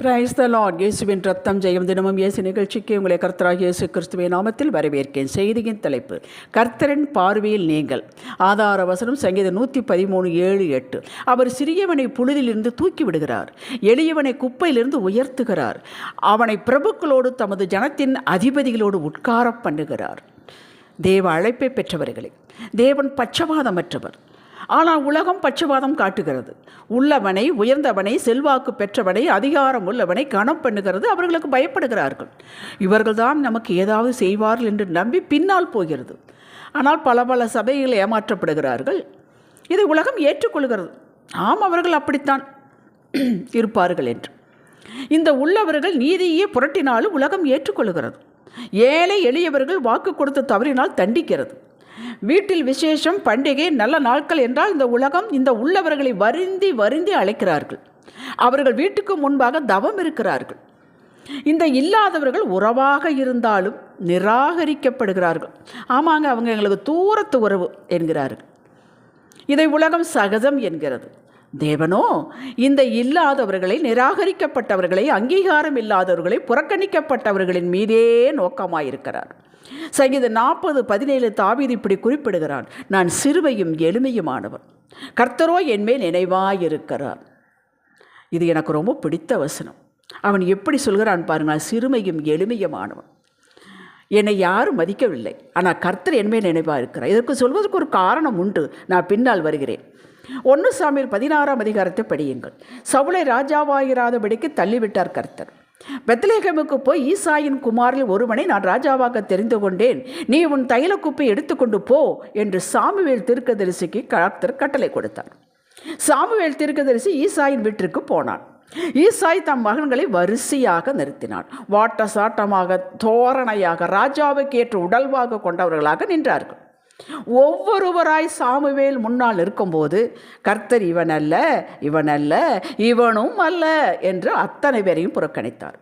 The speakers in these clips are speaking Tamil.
Praise the Lord. இயேசுவின் ரத்தம் ஜெயம் தினமும் இயேசு நிகழ்ச்சிக்கு உங்களை கர்த்தராகிய இயேசு கிறிஸ்துவின் நாமத்தில் வரவேற்கேன். செய்தியின் தலைப்பு கர்த்தரின் பார்வையில் நீங்கள். ஆதார வசனம் சங்கீதம் 113:7-8. அவர் சிறியவனை புழுதிலிருந்து தூக்கி விடுகிறார், எளியவனை குப்பையிலிருந்து உயர்த்துகிறார், அவனை பிரபுக்களோடு தமது ஜனத்தின் அதிபதிகளோடு உட்கார பண்ணுகிறார். தேவ அழைப்பை பெற்றவர்களே, தேவன் பட்சபாதமற்றவர். ஆனால் உலகம் பட்சபாதம் காட்டுகிறது. உள்ளவனை, உயர்ந்தவனை, செல்வாக்கு பெற்றவனை, அதிகாரம் உள்ளவனை கனம் பண்ணுகிறது. அவர்களுக்கு பயப்படுகிறார்கள். இவர்கள்தான் நமக்கு ஏதாவது செய்வார்கள் என்று நம்பி பின்னால் போகிறது. ஆனால் பல சபைகள் ஏமாற்றப்படுகிறார்கள். இதை உலகம் ஏற்றுக்கொள்கிறது. ஆம், அவர்கள் அப்படித்தான் இருப்பார்கள் என்று. இந்த உள்ளவர்கள் நீதியே புரட்டினாலும் உலகம் ஏற்றுக்கொள்கிறது. ஏழை எளியவர்கள் வாக்கு கொடுத்து தவறினால் தண்டிக்கிறது. வீட்டில் விசேஷம், பண்டிகை, நல்ல நாட்கள் என்றால் இந்த உலகம் இந்த உள்ளவர்களை வருந்தி அழைக்கிறார்கள். அவர்கள் வீட்டுக்கு முன்பாக தவம் இருக்கிறார்கள். இந்த இல்லாதவர்கள் உறவாக இருந்தாலும் நிராகரிக்கப்படுகிறார்கள். ஆமாங்க, அவங்க எங்களுக்கு தூரத்து உறவு என்கிறார்கள். இதை உலகம் சகஜம் என்கிறது. தேவனோ இந்த இல்லாதவர்களை, நிராகரிக்கப்பட்டவர்களை, அங்கீகாரம் இல்லாதவர்களை, புறக்கணிக்கப்பட்டவர்களின் மீதே நோக்கமாயிருக்கிறார். சங்கீதம் 40:17 தாவீது இப்படி குறிப்பிடுகிறான்: நான் சிறுமையும் எளிமையுமானவன், கர்த்தரோ என்மேல் நினைவாயிருக்கிறார். இது எனக்கு ரொம்ப பிடித்த வசனம். அவன் எப்படி சொல்கிறான் பாருங்கள், சிறுமையும் எளிமையுமானவன். என்னை யாரும் மதிக்கவில்லை, ஆனால் கர்த்தர் என்மேல் நினைவாக இருக்கிறார். இதற்கு சொல்வதற்கு ஒரு காரணம் உண்டு, நான் பின்னால் வருகிறேன். 1 சாமுவேல் 16 படியுங்கள். சவுலை ராஜாவாகிறாதபடிக்கு தள்ளிவிட்டார் கர்த்தர். பெத்லெகேமுக்கு போய் ஈசாயின் குமாரில் ஒருவனை நான் ராஜாவாக தெரிந்து கொண்டேன், நீ உன் தைல குப்பை எடுத்துக்கொண்டு போ என்று சாமுவேல் தீர்க்கதரிசிக்கு கர்த்தர் கட்டளை கொடுத்தார். சாமுவேல் தீர்க்கதரிசி ஈசாயின் வீட்டிற்கு போனான். ஈசாய் தம் மகன்களை வரிசையாக நிறுத்தினான். வாட்ட சாட்டமாக, தோரணையாக, ராஜாவுக்கு ஏற்ற உடல்வாக கொண்டவர்களாக நின்றார்கள். ஒவ்வொருவராய் சாமுவேல் முன்னால் இருக்கும்போது கர்த்தர் இவனல்ல, இவனல்ல, இவனும் அல்ல என்று அத்தனை பேரையும் புறக்கணித்தார்.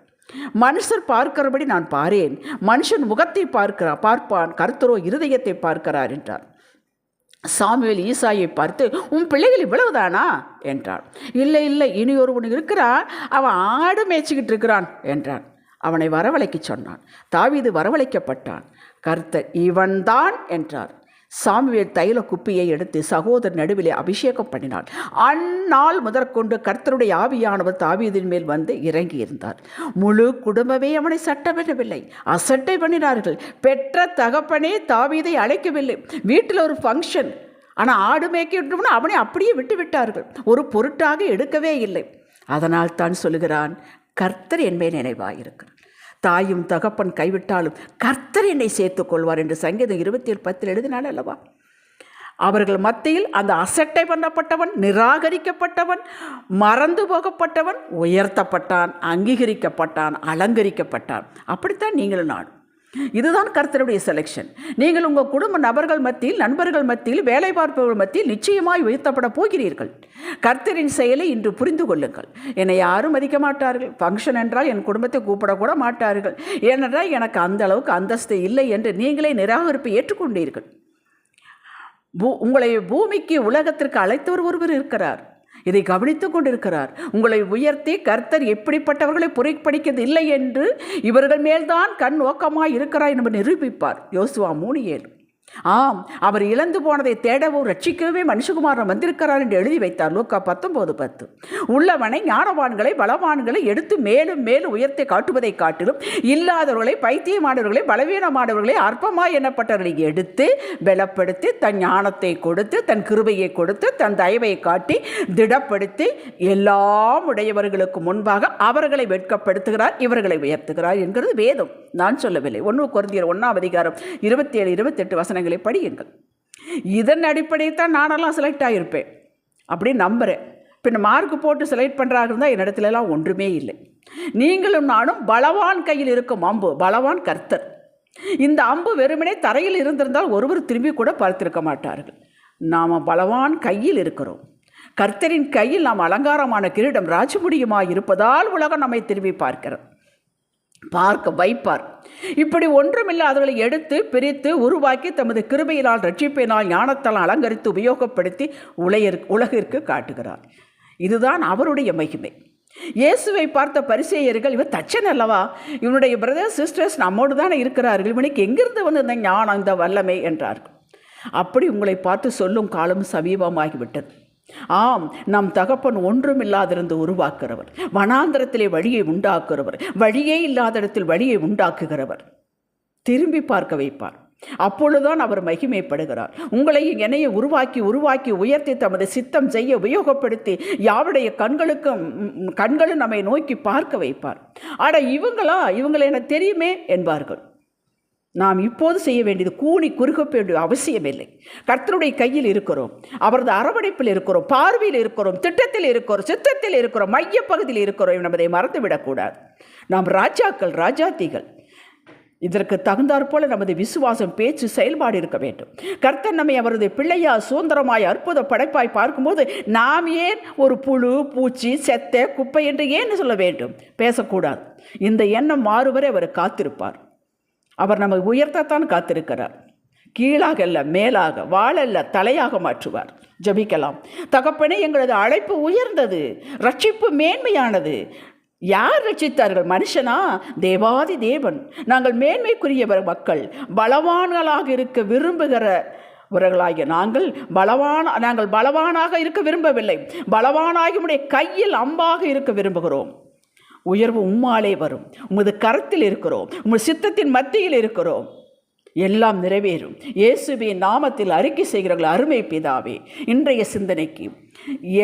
மனுஷர் பார்க்கிறபடி நான் பாரேன், மனுஷன் முகத்தை பார்ப்பான், கர்த்தரோ இருதயத்தை பார்க்கிறார் என்றார். சாமுவேல் ஈசாயை பார்த்து, உன் பிள்ளைகள் இவ்வளவுதானா என்றான். இல்லை, இனி ஒருவன் இருக்கிறான், அவன் ஆடு மேய்ச்சிக்கிட்டு இருக்கிறான் என்றான். அவனை வரவழைக்க சொன்னான். தாவீது வரவழைக்கப்பட்டான். கர்த்தர் இவன்தான் என்றார். சாமுவேல் தைல குப்பியை எடுத்து சகோதரர் நடுவிலே அபிஷேகம் பண்ணினார். அந்நாள் முதற்கொண்டு கர்த்தருடைய ஆவியானவர் தாவீதின் மேல் வந்து இறங்கி இருந்தார். முழு குடும்பமே அவனை சட்டமிடவில்லை, அசட்டை பண்ணினார்கள். பெற்ற தகப்பனே தாவீதை அழைக்கவில்லை. வீட்டில் ஒரு ஃபங்க்ஷன், ஆனால் ஆடு மேய்க்கின்றவனு அவனை அப்படியே விட்டு விட்டார்கள். ஒரு பொருட்டாக எடுக்கவே இல்லை. அதனால் தான் சொல்லுகிறான், கர்த்தர் என்மேல் நினைவாயிருக்கிறார். தாயும் தகப்பன் கைவிட்டாலும் கர்த்தர் என்னை சேர்த்துக் கொள்வார் என்று சங்கீதம் 27:10 எழுதினாள் அல்லவா? அவர்கள் மத்தியில் அந்த அசட்டை பண்ணப்பட்டவன், நிராகரிக்கப்பட்டவன், மறந்து போகப்பட்டவன் உயர்த்தப்பட்டான், அங்கீகரிக்கப்பட்டான், அலங்கரிக்கப்பட்டான். அப்படித்தான் நீங்களும் நானும். இதுதான் கர்த்தருடைய செலெக்ஷன். நீங்கள் உங்கள் குடும்ப நபர்கள் மத்தியில், நண்பர்கள் மத்தியில், வேலை பார்ப்பவர்கள் மத்தியில் நிச்சயமாய் உயர்த்தப்பட போகிறீர்கள். கர்த்தரின் செயலை இன்று புரிந்து கொள்ளுங்கள். என்னை யாரும் மதிக்க மாட்டார்கள், ஃபங்க்ஷன் என்றால் என் குடும்பத்தை கூப்பிடக்கூட மாட்டார்கள், ஏனென்றால் எனக்கு அந்த அளவுக்கு அந்தஸ்து இல்லை என்று நீங்களே நிராகரிப்பை ஏற்றுக்கொண்டீர்கள். உங்களை பூமிக்கு, உலகத்திற்கு அழைத்தவர் ஒருவர் இருக்கிறார். இதை கவனித்து கொண்டிருக்கிறார். உங்களை உயர்த்தி கர்த்தர் எப்படிப்பட்டவர்களை புறக்கணிக்கிறது இல்லை என்று இவர்கள் மேல்தான் கண் நோக்கமாய் இருக்கிறார் என்று நிரூபிப்பார். யோசுவா 3:7. ஆம், அவர் இழந்து போனதை தேடவோ ரட்சிக்கவே மனுஷகுமாரன் வந்திருக்கிறார் என்று எழுதி வைத்தார். லூக்கா 19:10. உள்ளவனை, ஞானவான்களை, பலவான்களை எடுத்து மேலும் மேலும் உயர்த்தி காட்டுவதை காட்டிலும் இல்லாதவர்களை, பைத்தியமானவர்களை, பலவீனமானவர்களை, அற்பமாய் எண்ணப்பட்டவர்களை எடுத்து பலப்படுத்தி, தன் ஞானத்தை கொடுத்து, தன் கிருபையை கொடுத்து, தன் தயவை காட்டி திடப்படுத்தி எல்லா உடையவர்களுக்கு முன்பாக அவர்களை வெட்கப்படுத்துகிறார், இவர்களை உயர்த்துகிறார் என்கிறது வேதம். நான் சொல்லவில்லை. 1 கொரிந்தியர் 1:27-28 படியுங்கள். இதன் அடிப்படையில் தான் நானெல்லாம் செலக்ட் ஆகியிருப்பேன் அப்படின்னு நம்புகிறேன். பின்ன மார்க் போட்டு செலக்ட் பண்ணுறாங்க இருந்தால் என்னிடத்துலலாம் ஒன்றுமே இல்லை. நீங்களும் நானும் பலவான் கையில் இருக்கும் அம்பு, பலவான் கர்த்தர். இந்த அம்பு வெறுமனே தரையில் இருந்திருந்தால் ஒருவர் திரும்பி கூட பார்த்திருக்க மாட்டார்கள். நாம் பலவான் கையில் இருக்கிறோம். கர்த்தரின் கையில் நாம் அலங்காரமான கிரீடம், ராஜமுடியுமாய் இருப்பதால் உலகம் நம்மை திரும்பி பார்க்கிறோம், பார்க்க வைப்பார். இப்படி ஒன்றுமில்லாதவர்களை எடுத்து பிரித்து உருவாக்கி தமது கிருபையினால், ரட்சிப்பினால், ஞானத்தால் அலங்கரித்து உபயோகப்படுத்தி உலகிற்கு காட்டுகிறார். இதுதான் அவருடைய மகிமை. இயேசுவை பார்த்த பரிசேயர்கள், இவர் தச்சன் அல்லவா, இவனுடைய பிரதர்ஸ் சிஸ்டர்ஸ் நம்மோடு தானே இருக்கிறார்கள், இவனுக்கு எங்கிருந்து வந்து இந்த ஞானம் இந்த வல்லமை என்றார்கள். அப்படி உங்களை பார்த்து சொல்லும் காலம் சமீபமாகிவிட்டது. ஆம், நம் தகப்பன் ஒன்றுமில்லாதிருந்து உருவாக்குறவர், வனாந்திரத்திலே வழியை உண்டாக்குறவர், வழியே இல்லாத இடத்தில் வழியை உண்டாக்குகிறவர், திரும்பி பார்க்க வைப்பார். அப்பொழுதுதான் அவர் மகிமைப்படுகிறார். உங்களையும் என்னையும் உருவாக்கி உயர்த்தி தமது சித்தம் செய்ய உபயோகப்படுத்தி யாருடைய கண்களும் நம்மை நோக்கி பார்க்க வைப்பார். இவங்களை எனக்கு தெரியுமே என்பார்கள். நாம் இப்போது செய்ய வேண்டியது கூனி குறுக வேண்டிய அவசியமில்லை. கர்த்தருடைய கையில் இருக்கிறோம், அவரது அரவணைப்பில் இருக்கிறோம், பார்வையில் இருக்கிறோம், திட்டத்தில் இருக்கிறோம், சித்தத்தில் இருக்கிறோம், மையப்பகுதியில் இருக்கிறோம் என்பதை மறந்துவிடக்கூடாது. நாம் ராஜாக்கள், ராஜாத்திகள். இதற்கு தகுந்தாற்போல நமது விசுவாசம், பேச்சு, செயல்பாடு இருக்க வேண்டும். கர்த்தர் நம்மை அவரது பிள்ளையா சுதந்திரமாய் அற்புத படைப்பாய் பார்க்கும்போது நாம் ஏன் ஒரு புழு, பூச்சி, செத்த, குப்பை என்று ஏன் சொல்ல வேண்டும்? பேசக்கூடாது. இந்த எண்ணம் மாறுவரை அவர் காத்திருப்பார். அவர் நம்மை உயர்த்தத்தான் காத்திருக்கிறார். கீழாக அல்ல, மேலாக, வாழல்ல, தலையாக மாற்றுவார். ஜபிக்கலாம். தகப்பனே, எங்களது அழைப்பு உயர்ந்தது, ரட்சிப்பு மேன்மையானது. யார் ரட்சித்தார்கள்? மனுஷனா? தேவாதி தேவன். நாங்கள் மேன்மைக்குரிய மக்கள், பலவான்களாக இருக்க விரும்புகிறவர்களாகிய நாங்கள் பலவானாக இருக்க விரும்பவில்லை, பலவானாகி உம்முடைய கையில் அம்பாக இருக்க விரும்புகிறோம். உயர்வு உம்மாலே வரும். உமது கரத்தில் இருக்கிறோம், உமது சித்தத்தின் மத்தியில் இருக்கிறோம். எல்லாம் நிறைவேறும். இயேசுவின் நாமத்தில் அறிக்கை செய்கிறார்கள். அருமை பிதாவே, இன்றைய சிந்தனைக்கு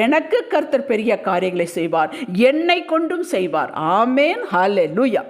எனக்கு கர்த்தர் பெரிய காரியங்களை செய்வார், என்னை கொண்டும் செய்வார். ஆமேன். ஹல்லேலூயா.